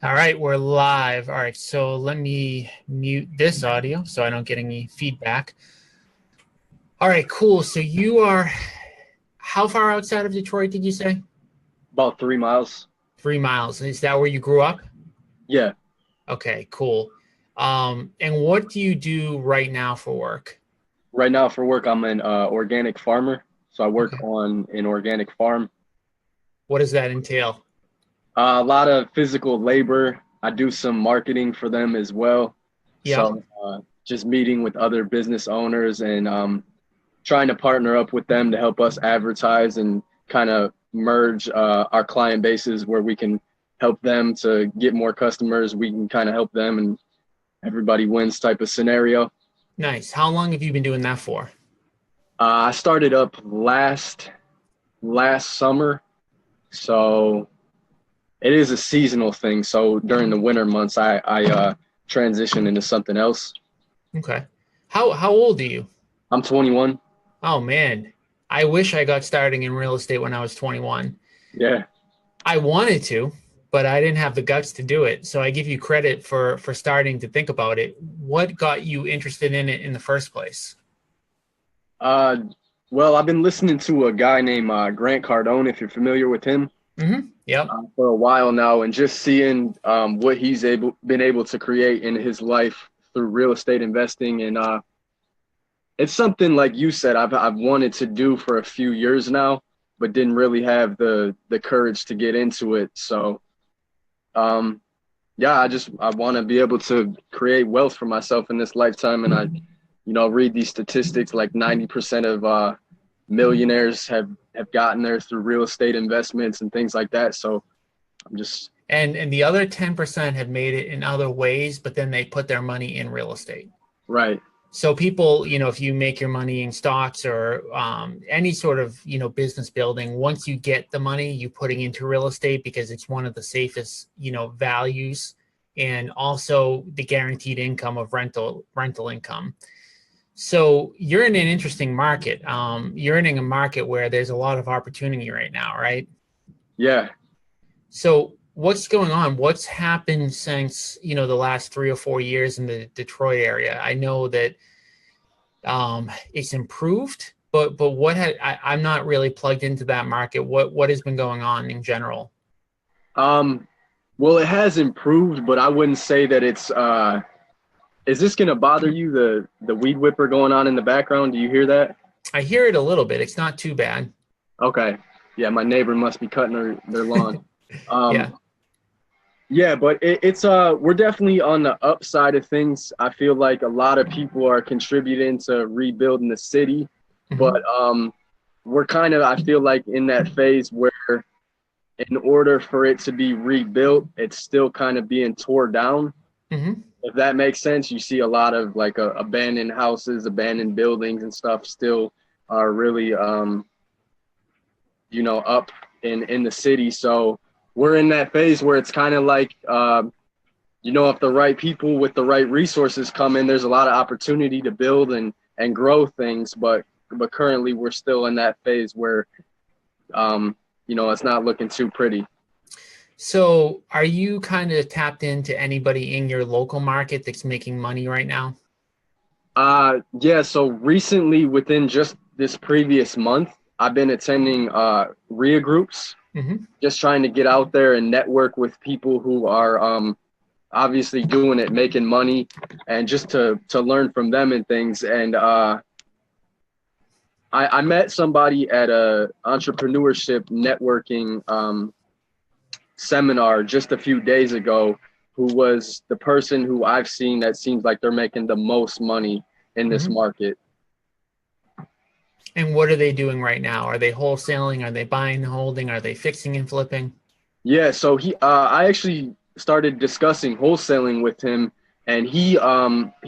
All right, we're live. All right, so let me mute this audio so I don't get any feedback. All right, cool. So you are how far outside of Detroit did you say? About 3 miles. 3 miles. Is that where you grew up? Yeah. Okay, cool. And what do you do right now for work? Right now for work, I'm an organic farmer. So I work Okay. on an organic farm. What does that entail? A lot of physical labor. I do some marketing for them as well. Yeah, So just meeting with other business owners and trying to partner up with them to help us advertise and kind of merge our client bases where we can help them to get more customers. We can kind of help them and everybody wins type of scenario. nice. How long have you been doing that for? I started up last summer, so it is a seasonal thing. So during the winter months, I transition into something else. Okay. How old are you? I'm 21. Oh man, I wish I got starting in real estate when I was 21. Yeah. I wanted to, but I didn't have the guts to do it. So I give you credit for starting to think about it. What got you interested in it in the first place? Uh, well, I've been listening to a guy named Grant Cardone, if you're familiar with him, Yep. for a while now, and just seeing what he's been able to create in his life through real estate investing, and it's something like you said I've wanted to do for a few years now, but didn't really have the courage to get into it. So um, yeah, I want to be able to create wealth for myself in this lifetime, and read these statistics like 90% of millionaires have gotten there through real estate investments and things like that. So I'm just And the other 10% have made it in other ways, but then they put their money in real estate. right. So people, if you make your money in stocks or any sort of, business building, once you get the money, you putting into real estate because it's one of the safest, values, and also the guaranteed income of rental income. So you're in an interesting market. You're in a market where there's a lot of opportunity right now, right? Yeah. So what's going on? What's happened since, the last 3 or 4 years in the Detroit area? I know that it's improved, but I'm not really plugged into that market. What has been going on in general? Um, well, it has improved, but I wouldn't say that it's. Is this gonna bother you? The weed whipper going on in the background? Do you hear that? I hear it a little bit. It's not too bad. Okay. Yeah, my neighbor must be cutting their lawn. Yeah. Um, yeah, but it's we're definitely on the upside of things. I feel like a lot of people are contributing to rebuilding the city, but Hmm. we're kind of, I feel like, in that phase where in order for it to be rebuilt, it's still kind of being tore down. Hmm. If that makes sense, you see a lot of like abandoned houses, abandoned buildings and stuff still are really up in the city. So we're in that phase where it's kind of like if the right people with the right resources come in, there's a lot of opportunity to build and grow things. But currently we're still in that phase where it's not looking too pretty. So are you kind of tapped into anybody in your local market that's making money right now? Yeah, so recently within just this previous month, I've been attending RIA groups, Hmm. just trying to get out there and network with people who are obviously doing it, making money, and just to learn from them and things. And I met somebody at a entrepreneurship networking seminar just a few days ago who was the person who I've seen that seems like they're making the most money in this Hmm. market. And what are they doing right now? Are they wholesaling? Are they buying and holding? Are they fixing and flipping? Yeah, so I actually started discussing wholesaling with him, and he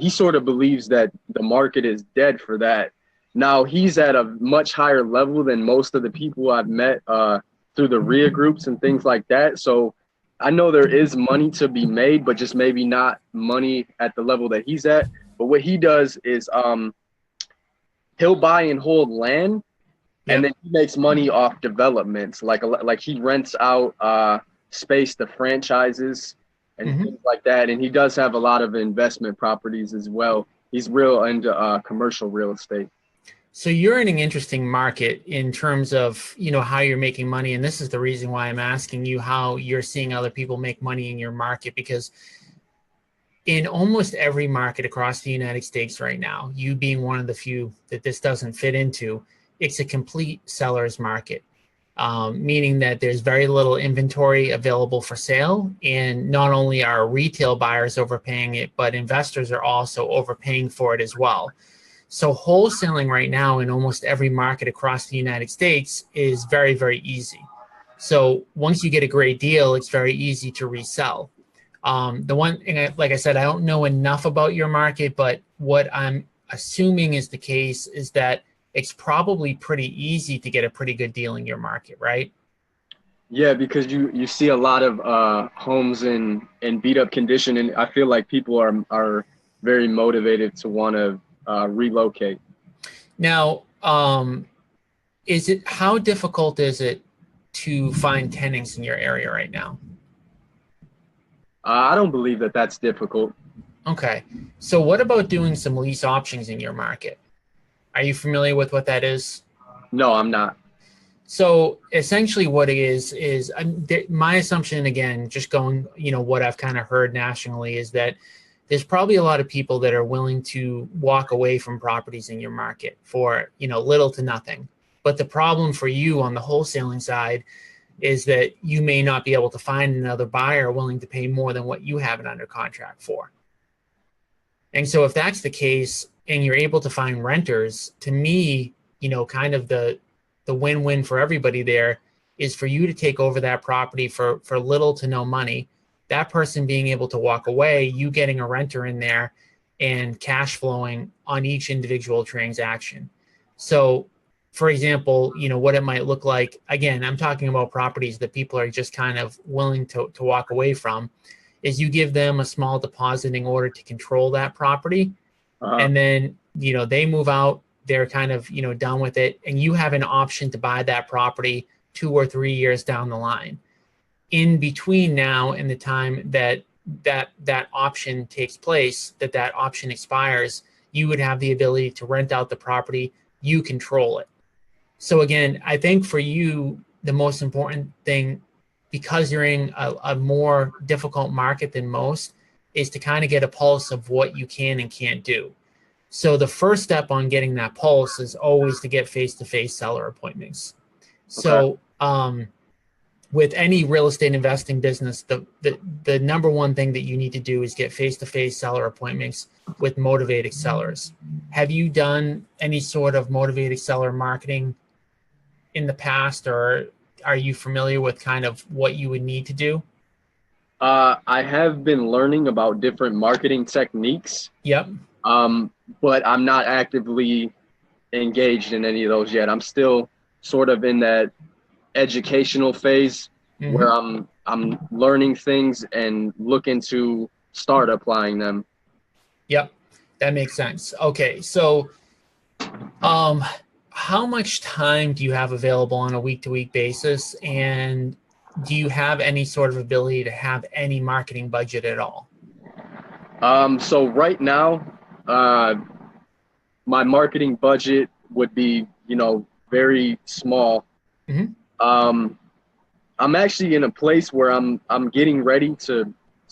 sort of believes that the market is dead for that. Now he's at a much higher level than most of the people I've met through the RIA groups and things like that. So I know there is money to be made, but just maybe not money at the level that he's at. But what he does is he'll buy and hold land, and Yep. then he makes money off developments. Like he rents out space to franchises, and things like that. And he does have a lot of investment properties as well. He's real into commercial real estate. So you're in an interesting market in terms of, how you're making money. And this is the reason why I'm asking you how you're seeing other people make money in your market, because in almost every market across the United States right now, you being one of the few that this doesn't fit into, it's a complete seller's market, meaning that there's very little inventory available for sale. And not only are retail buyers overpaying it, but investors are also overpaying for it as well. So wholesaling right now in almost every market across the United States is very, very easy. So once you get a great deal, it's very easy to resell. The one thing, like I said, I don't know enough about your market, but what I'm assuming is the case is that it's probably pretty easy to get a pretty good deal in your market, right? Yeah, because you see a lot of homes in beat up condition, and I feel like people are very motivated to want to relocate. Now, how difficult is it to find tenants in your area right now? I don't believe that that's difficult. Okay. So what about doing some lease options in your market? Are you familiar with what that is? No, I'm not. So essentially what it is my assumption, again, just going, what I've kind of heard nationally, is that there's probably a lot of people that are willing to walk away from properties in your market for, little to nothing. But the problem for you on the wholesaling side is that you may not be able to find another buyer willing to pay more than what you have it under contract for. And so if that's the case and you're able to find renters, to me, kind of the win-win for everybody there is for you to take over that property for little to no money, that person being able to walk away, you getting a renter in there and cash flowing on each individual transaction. So for example, what it might look like, again, I'm talking about properties that people are just kind of willing to walk away from, is you give them a small deposit in order to control that property. And then, they move out, they're kind of, done with it. And you have an option to buy that property 2 or 3 years down the line. In between now and the time that option takes place, that option expires, you would have the ability to rent out the property. You control it. So again, I think for you, the most important thing, because you're in a more difficult market than most, is to kind of get a pulse of what you can and can't do. So the first step on getting that pulse is always to get face-to-face seller appointments. So with any real estate investing business, the number one thing that you need to do is get face-to-face seller appointments with motivated sellers. Have you done any sort of motivated seller marketing in the past, or are you familiar with kind of what you would need to do? I have been learning about different marketing techniques. Yep. But I'm not actively engaged in any of those yet. I'm still sort of in that educational phase where I'm learning things and looking to start applying them. Yep, that makes sense. Okay, so how much time do you have available on a week-to-week basis, and do you have any sort of ability to have any marketing budget at all? So right now, my marketing budget would be, very small. I'm actually in a place where I'm getting ready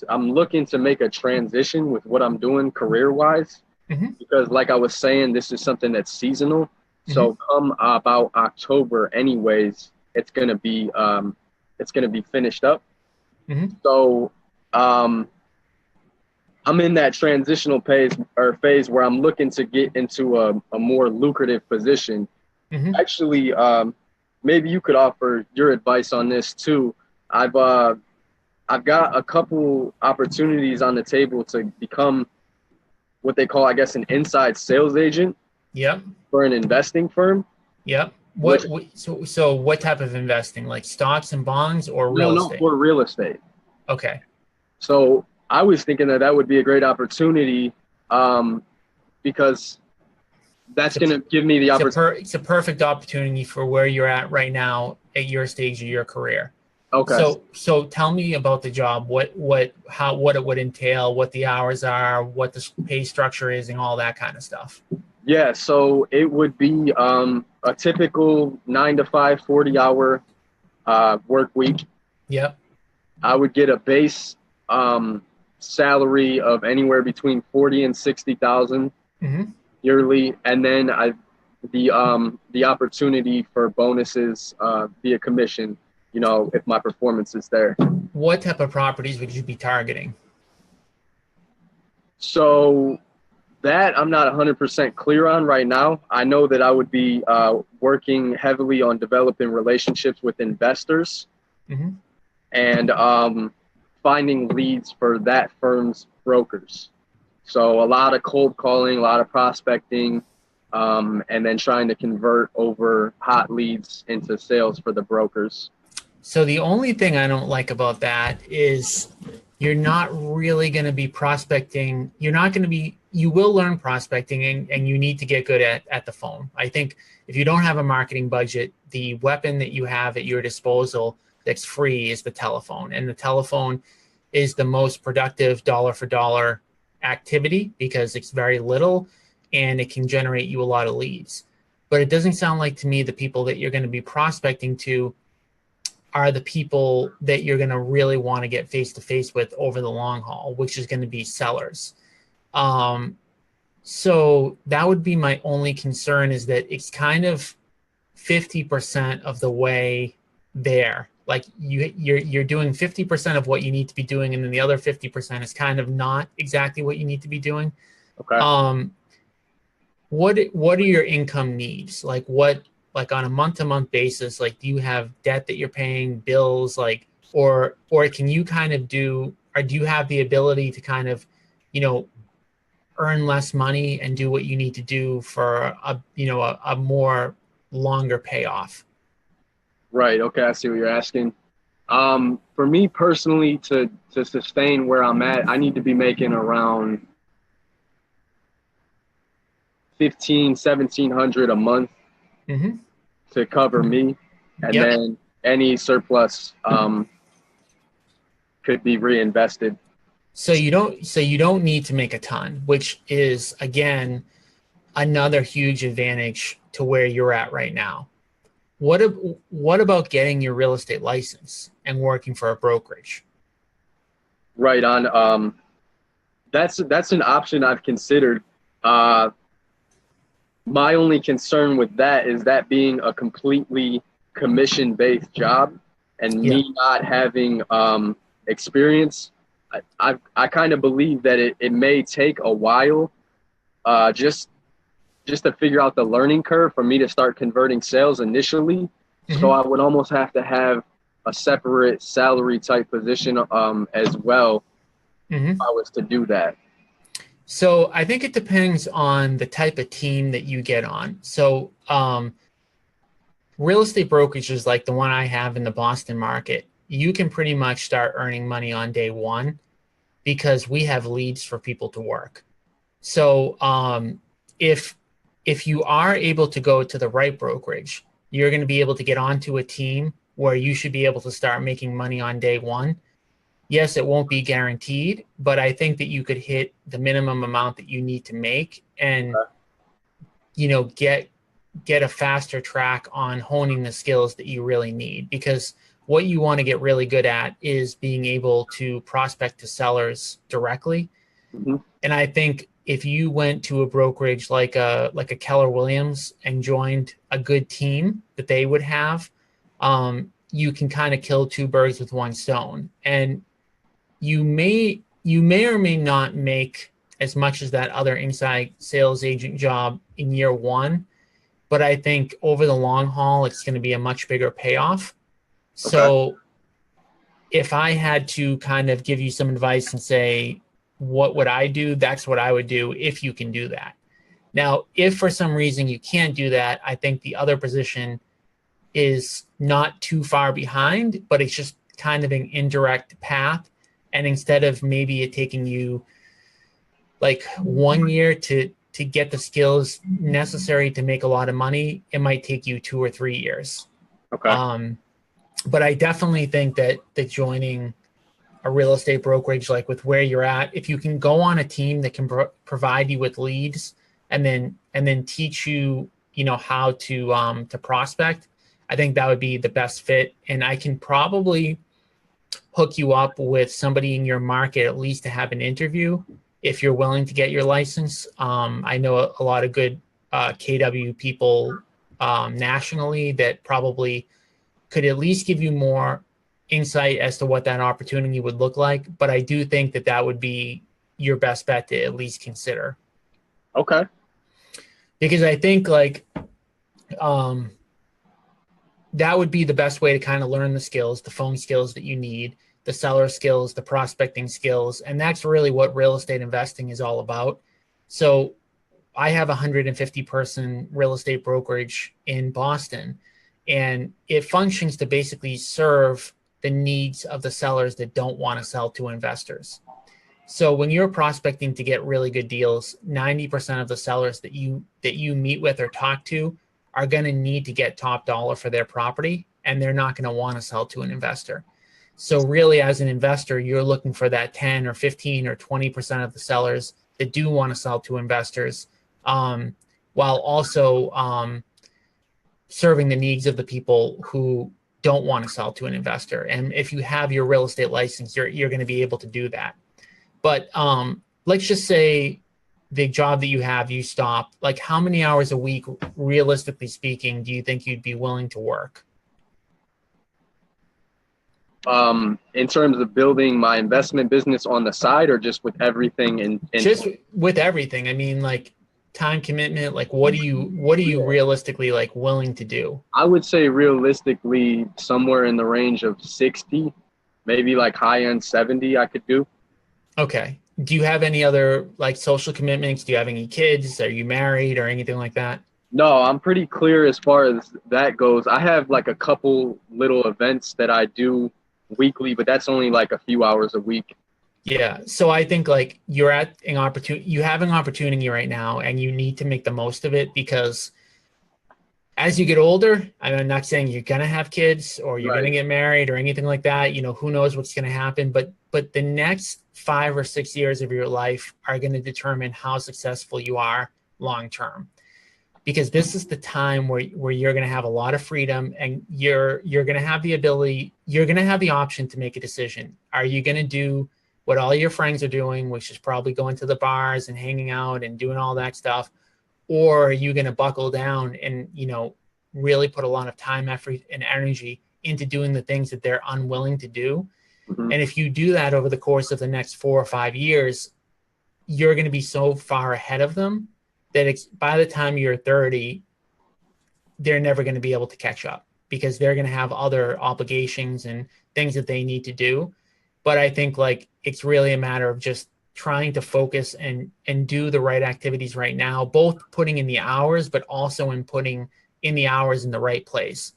I'm looking to make a transition with what I'm doing career-wise, because like I was saying, this is something that's seasonal. So come about October anyways, it's going to be finished up. So I'm in that transitional phase where I'm looking to get into a more lucrative position. Actually, maybe you could offer your advice on this too. I've got a couple opportunities on the table to become what they call, I guess, an inside sales agent. Yep. For an investing firm. Yep. So what type of investing, like stocks and bonds or real estate? No, for real estate. Okay. So I was thinking that would be a great opportunity, because that's going to give me the opportunity. It's a perfect opportunity for where you're at right now at your stage of your career. Okay. So tell me about the job, what it would entail, what the hours are, what the pay structure is, and all that kind of stuff. Yeah, so it would be a typical 9 to 5, 40-hour work week. Yep. I would get a base salary of anywhere between 40 and 60,000 Mm-hmm. yearly, and then the opportunity for bonuses via commission, if my performance is there. What type of properties would you be targeting? So that I'm not 100% clear on right now. I know that I would be working heavily on developing relationships with investors Mm-hmm. and finding leads for that firm's brokers. So a lot of cold calling, a lot of prospecting, and then trying to convert over hot leads into sales for the brokers. So the only thing I don't like about that is you're not really going to be prospecting. You're not going to be, you will learn prospecting and you need to get good at the phone. I think if you don't have a marketing budget, the weapon that you have at your disposal that's free is the telephone. And the telephone is the most productive dollar for dollar activity because it's very little and it can generate you a lot of leads. But it doesn't sound like to me the people that you're going to be prospecting to are the people that you're going to really want to get face to face with over the long haul, which is going to be sellers. So that would be my only concern, is that it's kind of 50% of the way there. Like you're doing 50% of what you need to be doing, and then the other 50% is kind of not exactly what you need to be doing. Okay. What are your income needs? Like on a month-to-month basis, like do you have debt that you're paying, bills, like or can you kind of do you have the ability to kind of, earn less money and do what you need to do for a more longer payoff? Right. Okay. I see what you're asking. For me personally, to sustain where I'm at, I need to be making around 1,700 a month Mm-hmm. to cover me, and Yep. then any surplus could be reinvested. So you don't need to make a ton, which is again another huge advantage to where you're at right now. What about getting your real estate license and working for a brokerage? Right on. That's an option I've considered. My only concern with that is that being a completely commission-based job and Yeah. me not having experience. I kind of believe that it may take a while just to figure out the learning curve for me to start converting sales initially. So Mm-hmm. I would almost have to have a separate salary type position as well Mm-hmm. if I was to do that. So I think it depends on the type of team that you get on. So real estate brokerage is like the one I have in the Boston market. You can pretty much start earning money on day one because we have leads for people to work. So if you are able to go to the right brokerage, you're going to be able to get onto a team where you should be able to start making money on day one. Yes, it won't be guaranteed, but I think that you could hit the minimum amount that you need to make and get a faster track on honing the skills that you really need, because what you want to get really good at is being able to prospect to sellers directly. Mm-hmm. And I think if you went to a brokerage like a Keller Williams and joined a good team that they would have, you can kind of kill two birds with one stone. And you may or may not make as much as that other inside sales agent job in year one, but I think over the long haul, it's going to be a much bigger payoff. So if I had to kind of give you some advice and say, what would I do? That's what I would do if you can do that. Now, if for some reason you can't do that, I think the other position is not too far behind, but it's just kind of an indirect path. And instead of maybe it taking you like 1 year to get the skills necessary to make a lot of money, it might take you 2 or 3 years. Okay. But I definitely think that joining a real estate brokerage, like with where you're at, if you can go on a team that can provide you with leads and then teach you, how to prospect, I think that would be the best fit. And I can probably hook you up with somebody in your market at least to have an interview if you're willing to get your license. I know a lot of good KW people nationally that probably could at least give you more insight as to what that opportunity would look like. But I do think that that would be your best bet to at least consider. Okay. Because I think that would be the best way to kind of learn the skills, the phone skills that you need, the seller skills, the prospecting skills. And that's really what real estate investing is all about. So I have a 150 person real estate brokerage in Boston, and it functions to basically serve the needs of the sellers that don't want to sell to investors. So when you're prospecting to get really good deals, 90% of the sellers that you meet with or talk to are going to need to get top dollar for their property, and they're not going to want to sell to an investor. So really, as an investor, you're looking for that 10 or 15 or 20% of the sellers that do want to sell to investors, while also serving the needs of the people who don't want to sell to an investor. And if you have your real estate license, you're going to be able to do that. But let's just say the job that you have, you stop. Like, how many hours a week, realistically speaking, do you think you'd be willing to work? In terms of building my investment business on the side, or just with everything in just with everything. I mean, like time commitment, like what are you realistically like willing to do? I would say realistically somewhere in the range of 60, maybe like high end 70 I could do. Okay. Do you have any other like social commitments? Do you have any kids? Are you married or anything like that? No, I'm pretty clear as far as that goes. I have like a couple little events that I do weekly, but that's only like a few hours a week. Yeah. So I think like you're at an opportunity, you have an opportunity right now, and you need to make the most of it, because as you get older, I'm not saying you're going to have kids or you're going to get married or anything like that. Who knows what's going to happen, but the next 5 or 6 years of your life are going to determine how successful you are long-term, because this is the time where you're going to have a lot of freedom, and you're going to have the ability, you're going to have the option to make a decision. Are you going to do what all your friends are doing, which is probably going to the bars and hanging out and doing all that stuff? Or are you going to buckle down and, really put a lot of time, effort, and energy into doing the things that they're unwilling to do? Mm-hmm. And if you do that over the course of the next 4 or 5 years, you're going to be so far ahead of them that by the time you're 30, they're never going to be able to catch up, because they're going to have other obligations and things that they need to do. But I think like it's really a matter of just trying to focus and do the right activities right now, both putting in the hours, but also in putting in the hours in the right place.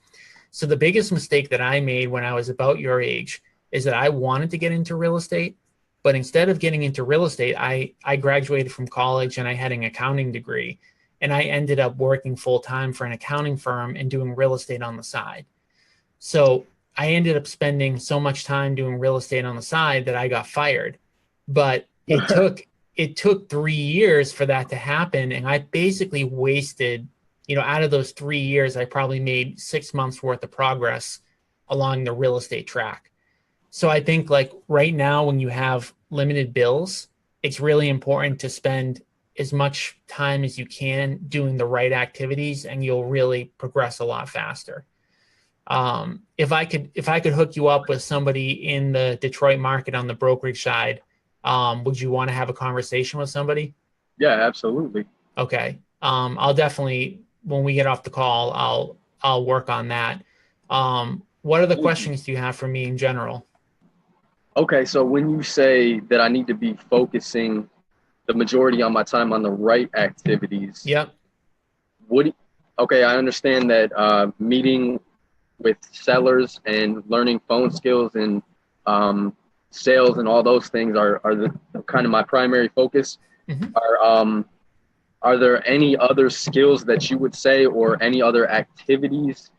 So the biggest mistake that I made when I was about your age is that I wanted to get into real estate, but instead of getting into real estate, I graduated from college and I had an accounting degree, and I ended up working full time for an accounting firm and doing real estate on the side. So I ended up spending so much time doing real estate on the side that I got fired. But it took 3 years for that to happen. And I basically wasted, out of those 3 years, I probably made 6 months worth of progress along the real estate track. So I think like right now, when you have limited bills, it's really important to spend as much time as you can doing the right activities, and you'll really progress a lot faster. If I could hook you up with somebody in the Detroit market on the brokerage side, would you want to have a conversation with somebody? Yeah, absolutely. Okay. I'll definitely, when we get off the call, I'll work on that. What other questions do you have for me in general? Okay, so when you say that I need to be focusing the majority of my time on the right activities. Yep. Okay, I understand that meeting with sellers and learning phone skills and sales and all those things are the kind of my primary focus. Mm-hmm. Are there any other skills that you would say, or any other activities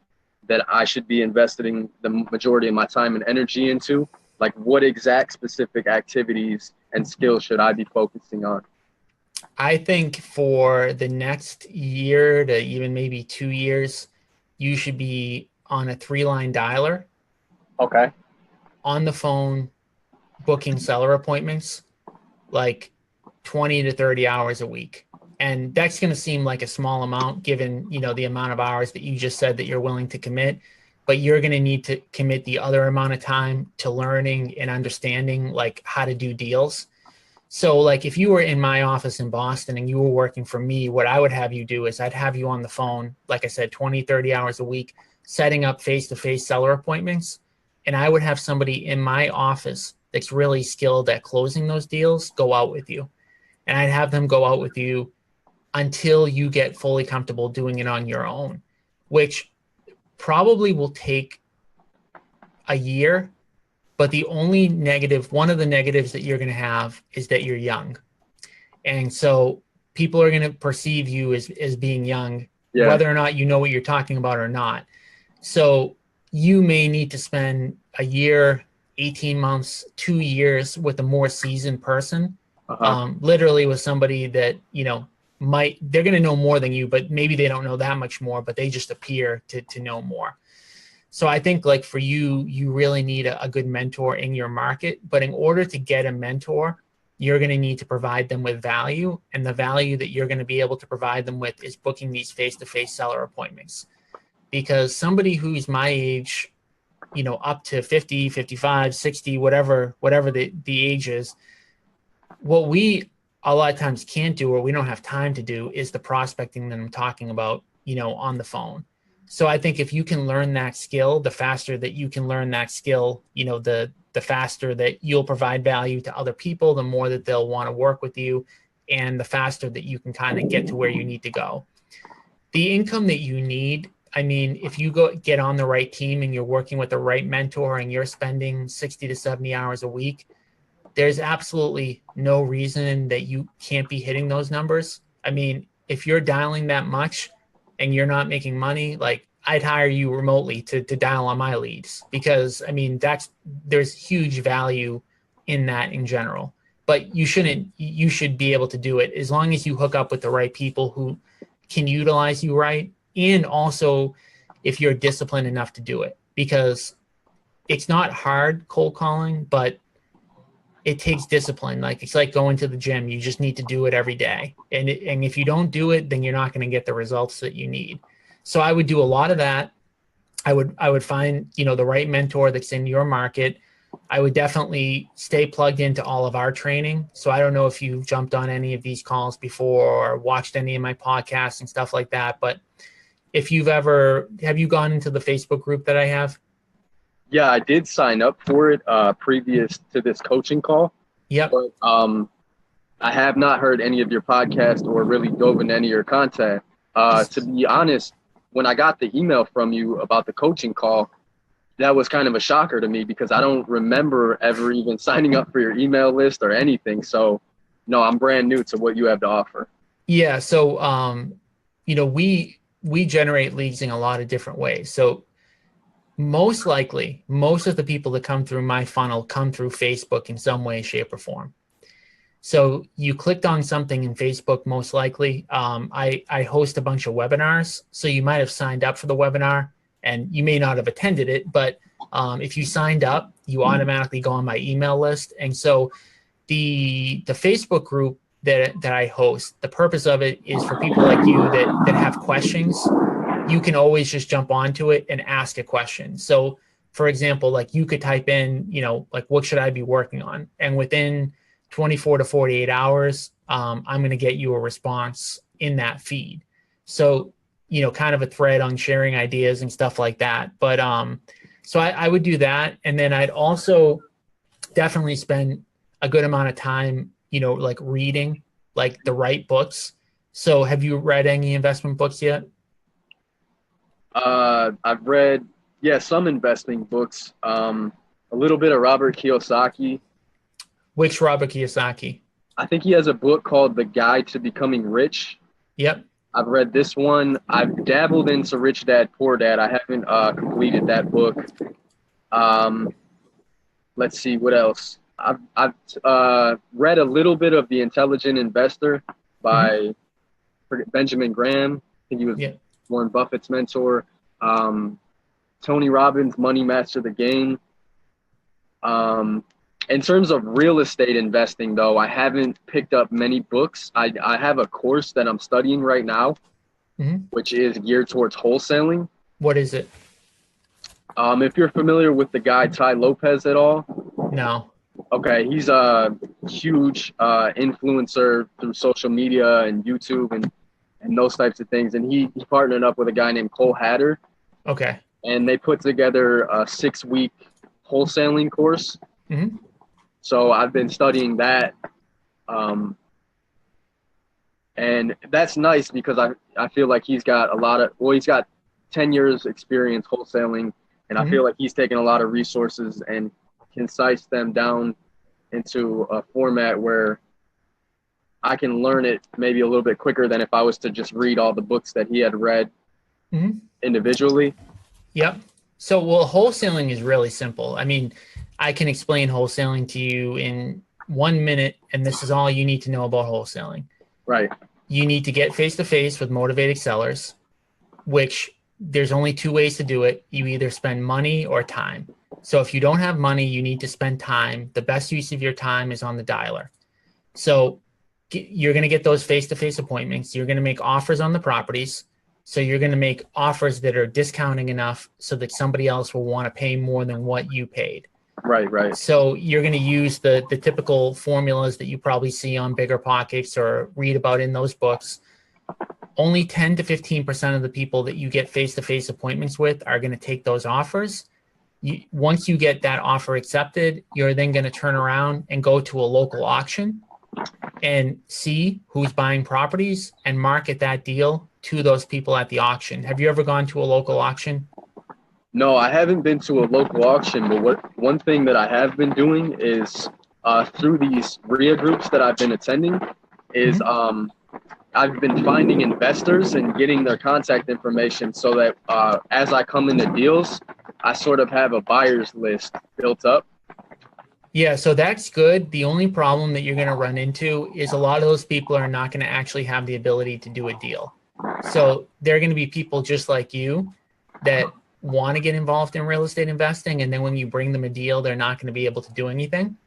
that I should be investing the majority of my time and energy into? Like, what exact specific activities and skills should I be focusing on? I think for the next year to even maybe 2 years, you should be on a 3-line dialer Okay. on the phone, booking seller appointments, like 20 to 30 hours a week. And that's going to seem like a small amount given, the amount of hours that you just said that you're willing to commit, but you're going to need to commit the other amount of time to learning and understanding like how to do deals. So like if you were in my office in Boston and you were working for me, what I would have you do is I'd have you on the phone, like I said, 20, 30 hours a week, setting up face-to-face seller appointments. And I would have somebody in my office that's really skilled at closing those deals go out with you. And I'd have them go out with you until you get fully comfortable doing it on your own, which probably will take a year. But the only negative, one of the negatives that you're going to have is that you're young. And so people are going to perceive you as being young, whether or not you know what you're talking about or not. So you may need to spend a year, 18 months, 2 years with a more seasoned person, literally with somebody that, they're going to know more than you, but maybe they don't know that much more, but they just appear to know more. So I think like for you, you really need a good mentor in your market. But in order to get a mentor, you're going to need to provide them with value. And the value that you're going to be able to provide them with is booking these face-to-face seller appointments. Because somebody who's my age, up to 50, 55, 60, whatever the age is, what we a lot of times can't do or we don't have time to do is the prospecting that I'm talking about, on the phone. So I think if you can learn that skill, the faster that you can learn that skill, the faster that you'll provide value to other people, the more that they'll want to work with you, and the faster that you can kind of get to where you need to go. The income that you need, I mean, if you get on the right team and you're working with the right mentor and you're spending 60 to 70 hours a week, there's absolutely no reason that you can't be hitting those numbers. I mean, if you're dialing that much and you're not making money, like I'd hire you remotely to dial on my leads because I mean, there's huge value in that in general, but you should be able to do it as long as you hook up with the right people who can utilize you right. And also if you're disciplined enough to do it, because it's not hard cold calling, but it takes discipline. Like it's like going to the gym. You just need to do it every day. And if you don't do it, then you're not going to get the results that you need. So I would do a lot of that. I would find, the right mentor that's in your market. I would definitely stay plugged into all of our training. So I don't know if you've jumped on any of these calls before or watched any of my podcasts and stuff like that. But if have you gone into the Facebook group that I have? Yeah, I did sign up for it previous to this coaching call. Yep. But I have not heard any of your podcast or really dove into any of your content. To be honest, when I got the email from you about the coaching call, that was kind of a shocker to me because I don't remember ever even signing up for your email list or anything. So, no, I'm brand new to what you have to offer. Yeah. So, we generate leads in a lot of different ways. So most likely, most of the people that come through my funnel come through Facebook in some way, shape, or form. So you clicked on something in Facebook, most likely. I host a bunch of webinars. So you might have signed up for the webinar and you may not have attended it, but if you signed up, you automatically go on my email list. And so the Facebook group that I host, the purpose of it is for people like you that have questions. You can always just jump onto it and ask a question. So for example, like you could type in, like what should I be working on? And within 24 to 48 hours, I'm going to get you a response in that feed. So, kind of a thread on sharing ideas and stuff like that. But so I would do that. And then I'd also definitely spend a good amount of time, like reading like the right books. So have you read any investment books yet? I've read, some investing books, a little bit of Robert Kiyosaki. Which Robert Kiyosaki? I think he has a book called The Guide to Becoming Rich. Yep. I've read this one. I've dabbled into Rich Dad Poor Dad. I haven't completed that book. Um, let's see what else. I've read a little bit of The Intelligent Investor by Benjamin Graham. I think he was Warren Buffett's mentor. Tony Robbins, Money Master the Game. In terms of real estate investing, though, I haven't picked up many books. I have a course that I'm studying right now, which is geared towards wholesaling. What is it? If you're familiar with the guy Ty Lopez at all. No. Okay, he's a huge influencer through social media and YouTube and those types of things. And he partnered up with a guy named Cole Hatter. Okay. And they put together a 6-week wholesaling course. So I've been studying that. And that's nice because I feel like he's got he's got 10 years experience wholesaling. And I feel like he's taken a lot of resources and concise them down into a format where I can learn it maybe a little bit quicker than if I was to just read all the books that he had read individually. Yep. So, wholesaling is really simple. I mean, I can explain wholesaling to you in 1 minute, and this is all you need to know about wholesaling. Right. You need to get face-to-face with motivated sellers, which there's only 2 ways to do it. You either spend money or time. So if you don't have money, you need to spend time. The best use of your time is on the dialer. So you're going to get those face-to-face appointments. You're going to make offers on the properties. So you're going to make offers that are discounting enough so that somebody else will want to pay more than what you paid. Right. So you're going to use the typical formulas that you probably see on Bigger Pockets or read about in those books. Only 10 to 15% of the people that you get face-to-face appointments with are going to take those offers. Once you get that offer accepted, you're then going to turn around and go to a local auction and see who's buying properties and market that deal to those people at the auction. Have you ever gone to a local auction? No, I haven't been to a local auction, but one thing that I have been doing is through these RIA groups that I've been attending is I've been finding investors and getting their contact information so that as I come into deals, I sort of have a buyer's list built up. Yeah, so that's good. The only problem that you're going to run into is a lot of those people are not going to actually have the ability to do a deal. So they're going to be people just like you that want to get involved in real estate investing. And then when you bring them a deal, they're not going to be able to do anything.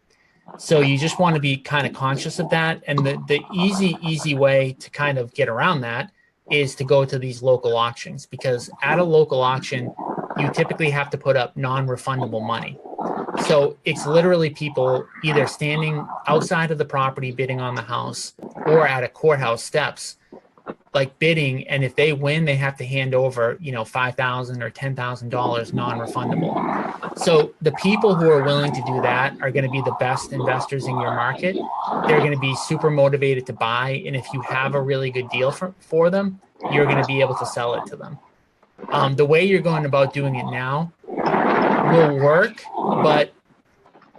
So you just want to be kind of conscious of that. And the easy way to kind of get around that is to go to these local auctions, because at a local auction, you typically have to put up non-refundable money. So it's literally people either standing outside of the property bidding on the house or at a courthouse steps, like bidding. And if they win, they have to hand over, $5,000 or $10,000 non-refundable. So the people who are willing to do that are going to be the best investors in your market. They're going to be super motivated to buy. And if you have a really good deal for them, you're going to be able to sell it to them. The way you're going about doing it now will work, but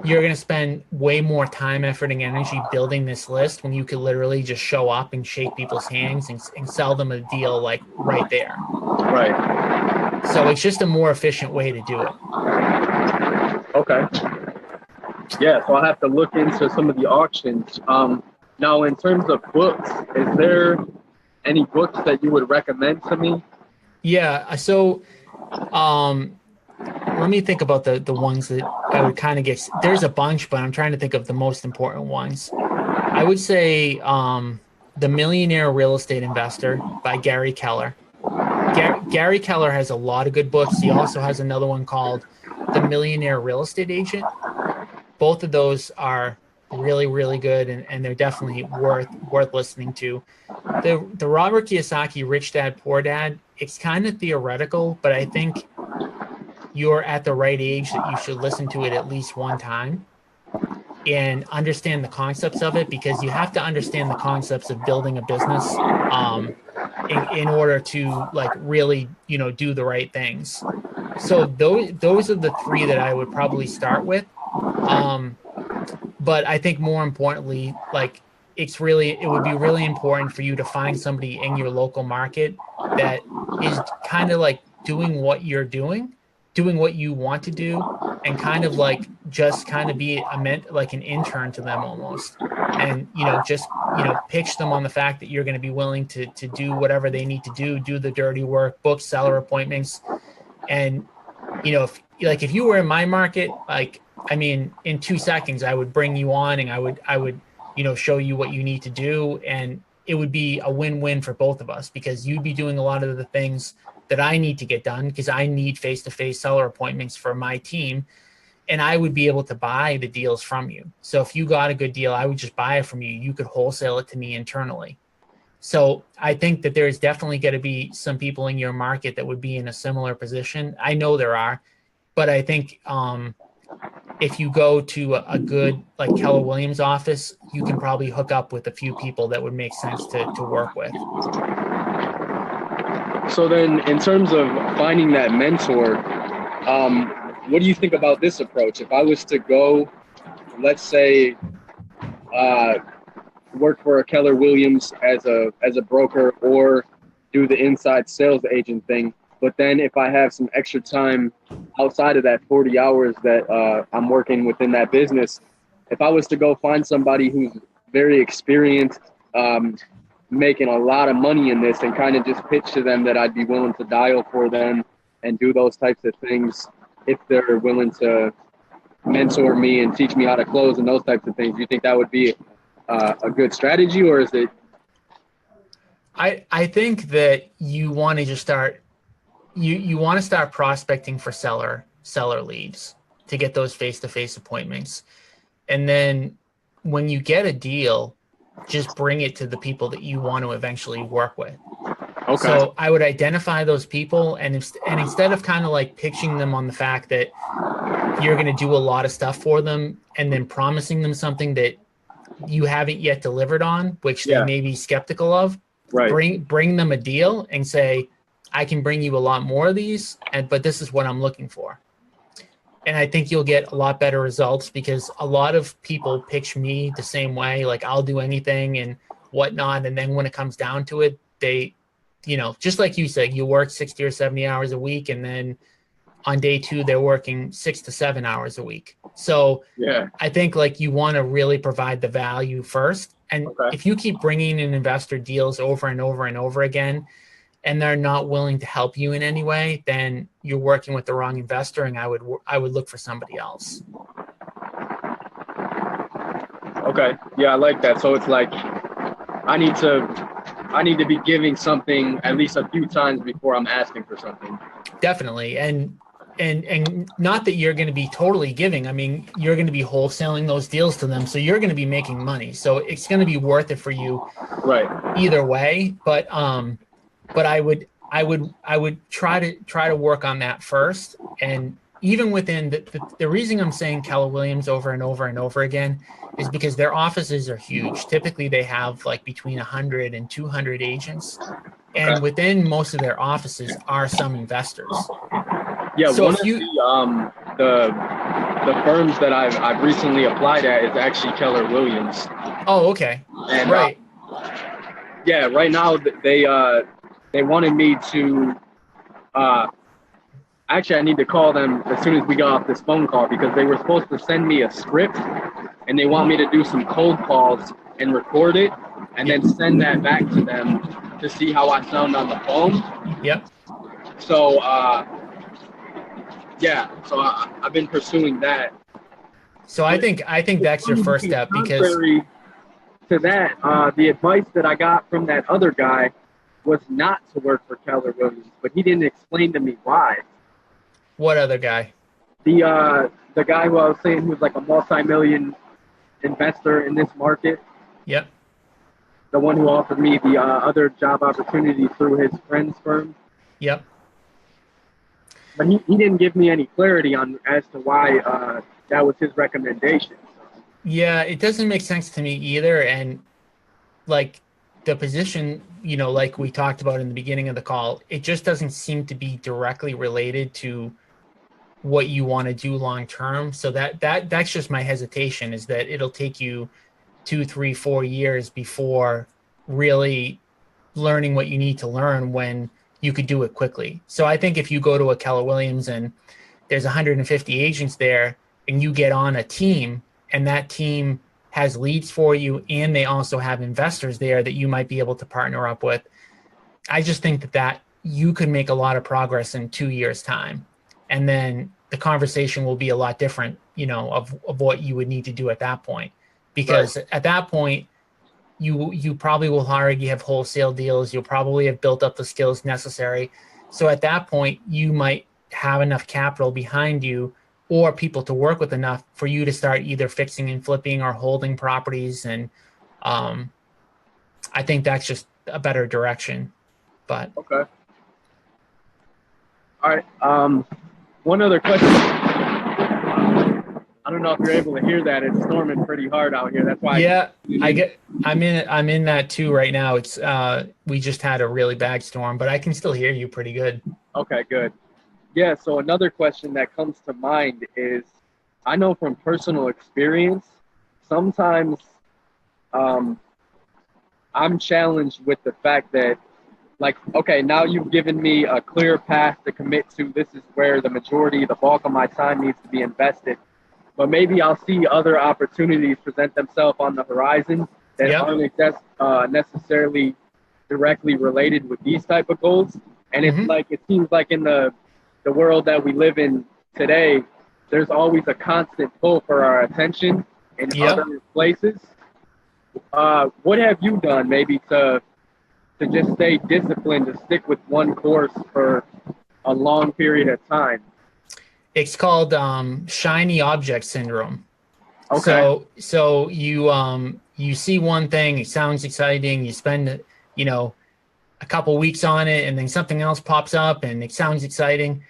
you're going to spend way more time, effort, and energy building this list when you could literally just show up and shake people's hands and sell them a deal like right there. Right. So it's just a more efficient way to do it. Okay. Yeah, so I'll have to look into some of the auctions. Now, in terms of books, is there any books that you would recommend to me? Yeah, so let me think about the ones that I would kind of get. There's a bunch, but I'm trying to think of the most important ones. I would say The Millionaire Real Estate Investor by Gary Keller. Gary Keller has a lot of good books. He also has another one called The Millionaire Real Estate Agent. Both of those are really, really good, and they're definitely worth listening to. The Robert Kiyosaki Rich Dad Poor Dad, it's kind of theoretical, but I think you're at the right age that you should listen to it at least one time and understand the concepts of it, because you have to understand the concepts of building a business in order to really do the right things. So those are the three that I would probably start with. But I think more importantly, it would be really important for you to find somebody in your local market that is kind of like doing what you're doing what you want to do, and kind of like just kind of be like an intern to them almost. And, just, pitch them on the fact that you're going to be willing to do whatever they need to do the dirty work, book seller appointments. And, if you were in my market, like, I mean, in 2 seconds, I would bring you on, and I would, show you what you need to do. And it would be a win-win for both of us, because you'd be doing a lot of the things that I need to get done, because I need face-to-face seller appointments for my team. And I would be able to buy the deals from you. So if you got a good deal, I would just buy it from you. You could wholesale it to me internally. So I think that there's definitely going to be some people in your market that would be in a similar position. I know there are, but I think if you go to a good like Keller Williams office, you can probably hook up with a few people that would make sense to work with. So then, in terms of finding that mentor, what do you think about this approach? If I was to go, let's say, work for a Keller Williams as a broker, or do the inside sales agent thing, but then if I have some extra time outside of that 40 hours that I'm working within that business, if I was to go find somebody who's very experienced, making a lot of money in this, and kind of just pitch to them that I'd be willing to dial for them and do those types of things if they're willing to mentor me and teach me how to close and those types of things, do you think that would be a good strategy, or is it? I think that you want to just start, you want to start prospecting for seller leads to get those face-to-face appointments. And then when you get a deal, just bring it to the people that you want to eventually work with. Okay. So I would identify those people, and instead of kind of like pitching them on the fact that you're going to do a lot of stuff for them and then promising them something that you haven't yet delivered on, which they may be skeptical of, right? Bring them a deal and say, I can bring you a lot more of these, but this is what I'm looking for. And I think you'll get a lot better results, because a lot of people pitch me the same way, like I'll do anything and whatnot. And then when it comes down to it, they, just like you said, you work 60 or 70 hours a week, and then on day 2, they're working 6 to 7 hours a week. So I think like you want to really provide the value first. And if you keep bringing in investor deals over and over and over again, and they're not willing to help you in any way, then you're working with the wrong investor, and I would look for somebody else. Okay. Yeah, I like that. So it's like I need to be giving something at least a few times before I'm asking for something. Definitely. And not that you're going to be totally giving. I mean, you're going to be wholesaling those deals to them, so you're going to be making money. So it's going to be worth it for you, right? Either way. But I would try to work on that first. And even within the reason I'm saying Keller Williams over and over and over again is because their offices are huge. Typically, they have like between 100 and 200 agents, and within most of their offices are some investors. Yeah, so one of the firms that I've recently applied at is actually Keller Williams. Oh, okay. And, right. Right now they wanted me to. Actually, I need to call them as soon as we got off this phone call, because they were supposed to send me a script, and they want me to do some cold calls and record it, and then send that back to them to see how I sound on the phone. Yep. So, so I've been pursuing that. So I think that's your first step, because to that, the advice that I got from that other guy was not to work for Keller Williams, but he didn't explain to me why. What other guy? The guy who I was saying, who's like a multi-million investor in this market. Yep. The one who offered me the other job opportunity through his friend's firm. Yep. But he didn't give me any clarity on as to why that was his recommendation. Yeah, it doesn't make sense to me either. And like the position, like we talked about in the beginning of the call, it just doesn't seem to be directly related to what you want to do long term. So that's just my hesitation, is that it'll take you 2, 3, 4 years before really learning what you need to learn when you could do it quickly. So I think if you go to a Keller Williams and there's 150 agents there and you get on a team and that team has leads for you and they also have investors there that you might be able to partner up with, I just think that you could make a lot of progress in 2 years' time. And then the conversation will be a lot different, of what you would need to do at that point. Because Right. at that point, you probably will already have wholesale deals. You'll probably have built up the skills necessary. So at that point, you might have enough capital behind you or people to work with enough for you to start either fixing and flipping or holding properties. And I think that's just a better direction. But Okay. All right. One other question. I don't know if you're able to hear that. It's storming pretty hard out here. That's why. yeah, I'm in that too right now. It's we just had a really bad storm, but I can still hear you pretty good. Okay, good. Yeah. So another question that comes to mind is, I know from personal experience, sometimes I'm challenged with the fact that, like, okay, now you've given me a clear path to commit to. This is where the bulk of my time needs to be invested. But maybe I'll see other opportunities present themselves on the horizon that Yep. aren't necessarily directly related with these type of goals. And it's like, it seems like in the world that we live in today, there's always a constant pull for our attention in Yep. other places. What have you done maybe to just stay disciplined, to stick with one course for a long period of time? It's called shiny object syndrome. Okay. So you see one thing, it sounds exciting, you spend a couple weeks on it, and then something else pops up and it sounds exciting.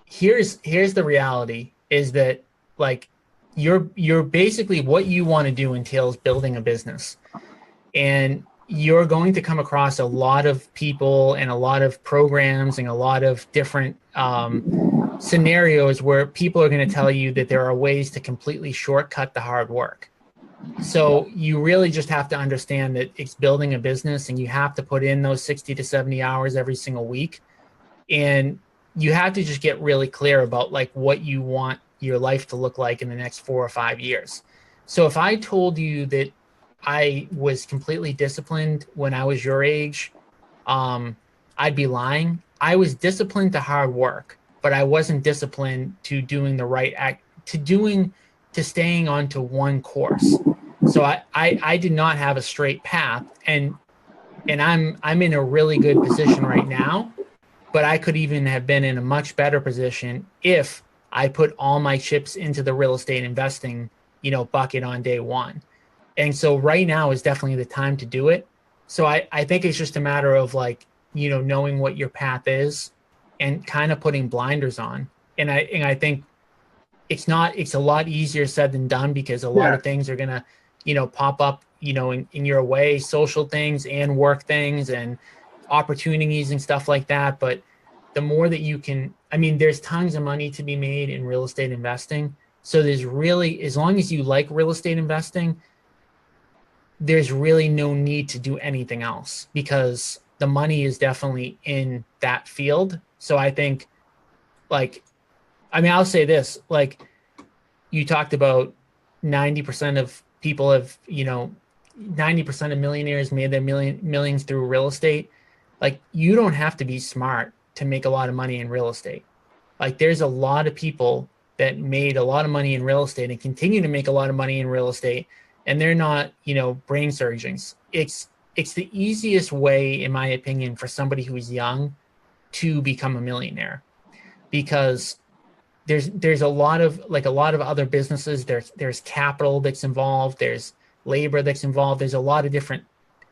Here's the reality is that, like, you're basically, what you want to do entails building a business, and you're going to come across a lot of people and a lot of programs and a lot of different scenarios where people are going to tell you that there are ways to completely shortcut the hard work. So you really just have to understand that it's building a business, and you have to put in those 60 to 70 hours every single week. And you have to just get really clear about, like, what you want your life to look like in the next 4 or 5 years. So if I told you that I was completely disciplined when I was your age, I'd be lying. I was disciplined to hard work, but I wasn't disciplined to doing the right act, to staying onto one course. So I did not have a straight path, and I'm in a really good position right now, but I could even have been in a much better position if I put all my chips into the real estate investing, bucket on day one. And so right now is definitely the time to do it. So I think it's just a matter of, like, knowing what your path is and kind of putting blinders on. And I think it's a lot easier said than done, because a lot of things are going to, pop up, in your way, social things and work things and opportunities and stuff like that. But the more that you can, there's tons of money to be made in real estate investing. So there's really, as long as you like real estate investing, there's really no need to do anything else, because the money is definitely in that field. So I think, like, I'll say this, like, you talked about 90% of people have, 90% of millionaires made their millions through real estate. Like, you don't have to be smart to make a lot of money in real estate. Like, there's a lot of people that made a lot of money in real estate and continue to make a lot of money in real estate, and they're not, brain surgeons. It's the easiest way, in my opinion, for somebody who's young to become a millionaire, because there's a lot of other businesses. There's capital that's involved. There's labor that's involved. There's a lot of different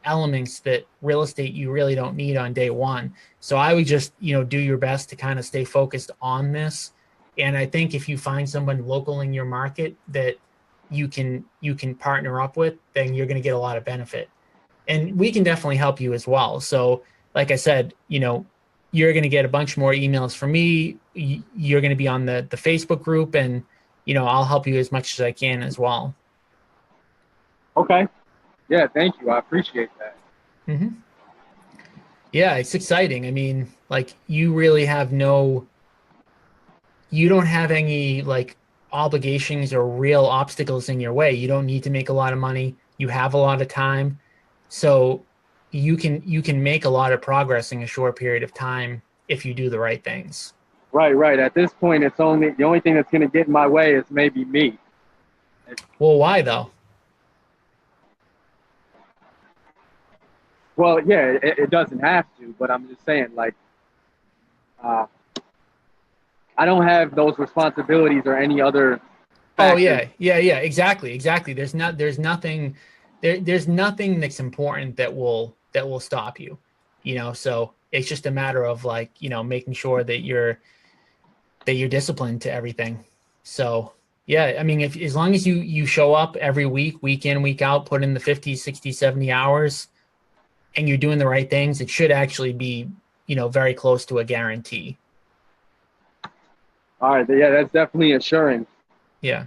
elements that real estate you really don't need on day one. So I would just, do your best to kind of stay focused on this. And I think if you find someone local in your market that you can partner up with, then you're going to get a lot of benefit. And we can definitely help you as well. So like I said, you're going to get a bunch more emails from me. You're going to be on the Facebook group, and, I'll help you as much as I can as well. Okay. Yeah, thank you. I appreciate that. Hmm. Yeah, it's exciting. I mean, like you really have you don't have any like obligations or real obstacles in your way. You don't need to make a lot of money. You have a lot of time. So you can make a lot of progress in a short period of time if you do the right things. Right, right. At this point, it's only the only thing that's going to get in my way is maybe me. Well, why though? Well, yeah, it doesn't have to, but I'm just saying, like, uh, I don't have those responsibilities or any other Oh factors. yeah, exactly, exactly. There's nothing that's important that will stop you, you know. So it's just a matter of like, you know, making sure that you're disciplined to everything. So yeah, I mean, if as long as you show up every week, week in, week out, put in the 50, 60, 70 hours and you're doing the right things, it should actually be, you know, very close to a guarantee. All right, yeah, that's definitely assuring. Yeah.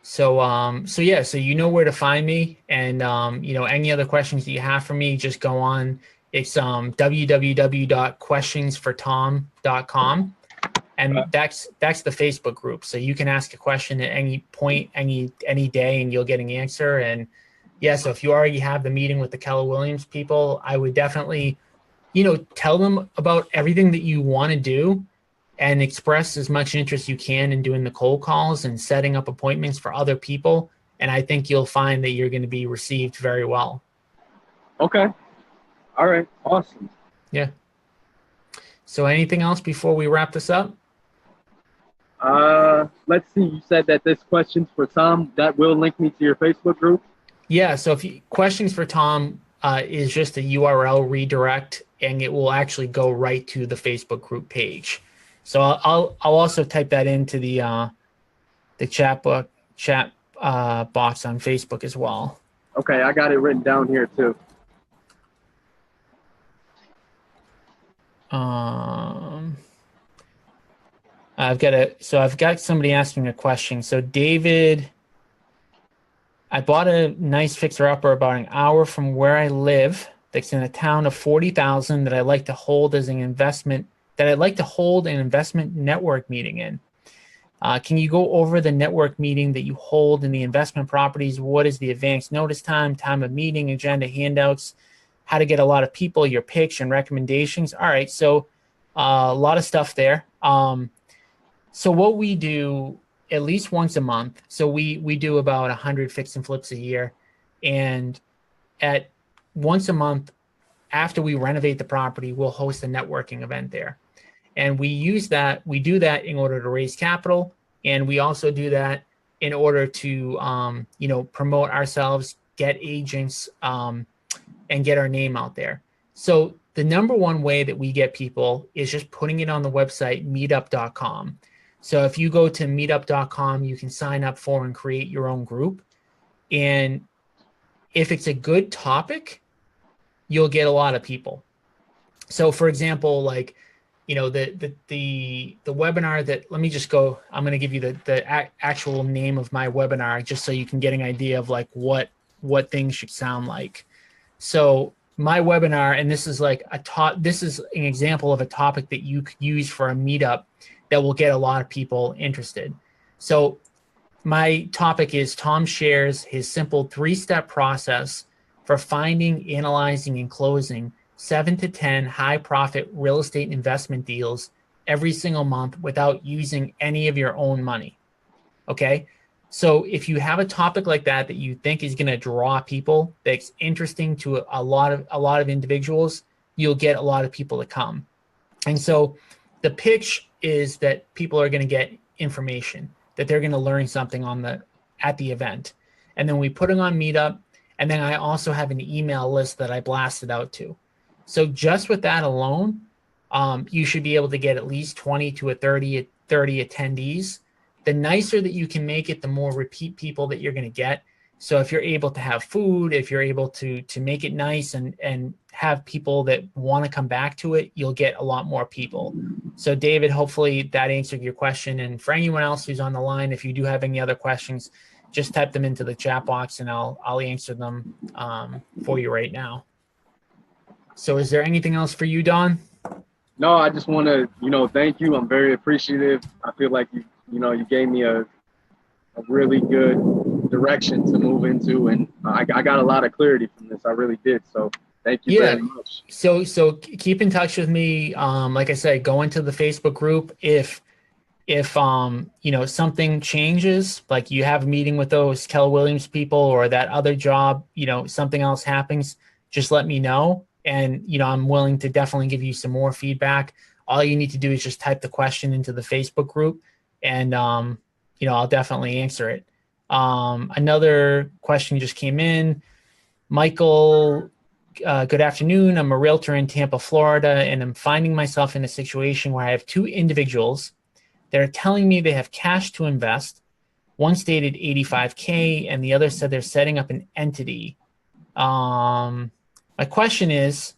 So so yeah, so you know where to find me, and you know, any other questions that you have for me, just go on. It's www.questionsfortom.com, and that's the Facebook group. So you can ask a question at any point, any day, and you'll get an answer. And yeah, so if you already have the meeting with the Keller Williams people, I would definitely, you know, tell them about everything that you want to do and express as much interest you can in doing the cold calls and setting up appointments for other people. And I think you'll find that you're going to be received very well. Okay. All right. Awesome. Yeah. So anything else before we wrap this up? Let's see. You said that this question's for Tom. That will link me to your Facebook group. Yeah. So if you, questions for Tom is just a URL redirect, and it will actually go right to the Facebook group page. So I'll also type that into the chat box on Facebook as well. Okay, I got it written down here too. I've got somebody asking a question. So David, I bought a nice fixer upper about an hour from where I live that's in a town of 40,000 that I like to hold as an investment that I'd like to hold an investment network meeting in. Can you go over the network meeting that you hold in the investment properties? What is the advance notice time of meeting, agenda, handouts, how to get a lot of people, your pitch and recommendations? All right, so a lot of stuff there. So what we do at least once a month. So we do about 100 fix and flips a year, and at once a month after we renovate the property, we'll host a networking event there. And we do that in order to raise capital. And we also do that in order to, you know, promote ourselves, get agents, and get our name out there. So the number one way that we get people is just putting it on the website, meetup.com. So if you go to meetup.com, you can sign up for and create your own group. And if it's a good topic, you'll get a lot of people. So for example, like, you know, the webinar that, let me just go, I'm going to give you the actual name of my webinar just so you can get an idea of like what things should sound like. So my webinar, and this is like this is an example of a topic that you could use for a meetup that will get a lot of people interested. So my topic is Tom shares his simple 3-step process for finding, analyzing, and closing 7 to 10 high profit real estate investment deals every single month without using any of your own money. Okay. So if you have a topic like that that you think is going to draw people, that's interesting to a lot of individuals, you'll get a lot of people to come. And so the pitch is that people are going to get information, that they're going to learn something at the event. And then we put them on Meetup. And then I also have an email list that I blasted out to. So just with that alone, you should be able to get at least 20 to 30 attendees. The nicer that you can make it, the more repeat people that you're going to get. So if you're able to have food, if you're able to make it nice and have people that want to come back to it, you'll get a lot more people. So David, hopefully that answered your question. And for anyone else who's on the line, if you do have any other questions, just type them into the chat box and I'll answer them for you right now. So is there anything else for you, Don? No, I just want to, thank you. I'm very appreciative. I feel like you gave me a really good direction to move into, and I got a lot of clarity from this. I really did. So thank you very much. So keep in touch with me. Like I said, go into the Facebook group. If something changes, like you have a meeting with those Keller Williams people or that other job, something else happens, just let me know. And, I'm willing to definitely give you some more feedback. All you need to do is just type the question into the Facebook group and, I'll definitely answer it. Another question just came in. Michael, good afternoon. I'm a realtor in Tampa, Florida, and I'm finding myself in a situation where I have two individuals that are telling me they have cash to invest. One stated $85K and the other said they're setting up an entity. My question is,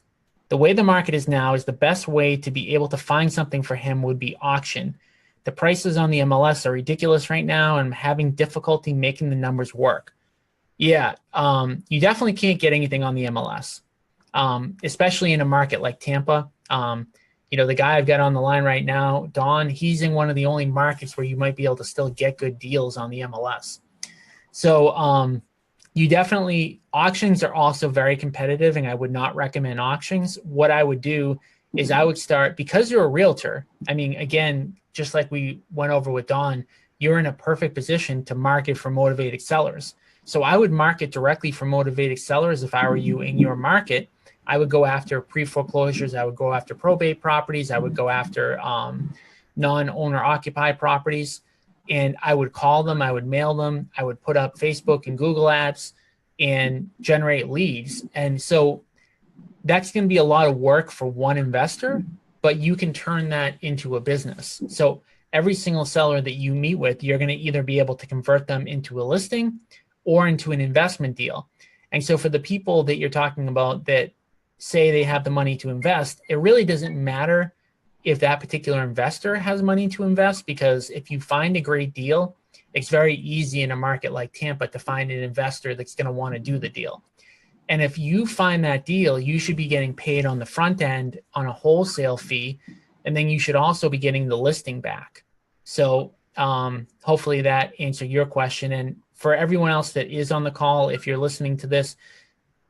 the way the market is now, is the best way to be able to find something for him would be auction. The prices on the MLS are ridiculous right now, and I'm having difficulty making the numbers work. Yeah, you definitely can't get anything on the MLS, especially in a market like Tampa. The guy I've got on the line right now, Don, he's in one of the only markets where you might be able to still get good deals on the MLS. So you definitely, auctions are also very competitive, and I would not recommend auctions. What I would do is I would start, because you're a realtor, again, just like we went over with Don, you're in a perfect position to market for motivated sellers. So I would market directly for motivated sellers. If I were you in your market, I would go after pre-foreclosures. I would go after probate properties. I would go after non-owner occupied properties. And I would call them. I would mail them. I would put up Facebook and Google ads and generate leads. And so that's going to be a lot of work for one investor, but you can turn that into a business. So every single seller that you meet with, you're going to either be able to convert them into a listing or into an investment deal. And so for the people that you're talking about that say they have the money to invest, it really doesn't matter if that particular investor has money to invest, because if you find a great deal, it's very easy in a market like Tampa to find an investor that's going to want to do the deal. And if you find that deal, you should be getting paid on the front end on a wholesale fee, and then you should also be getting the listing back. So hopefully that answered your question. And for everyone else that is on the call, if you're listening to this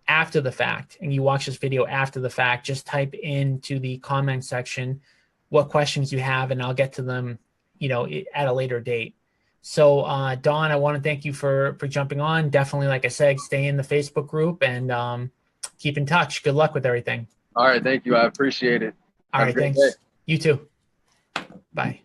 after the fact and you watch this video after the fact, just type into the comment section what questions you have, and I'll get to them, at a later date. So Don, I want to thank you for jumping on. Definitely, like I said, stay in the Facebook group and keep in touch. Good luck with everything. All right. Thank you. I appreciate it. All right. Thanks. Day. You too. Bye.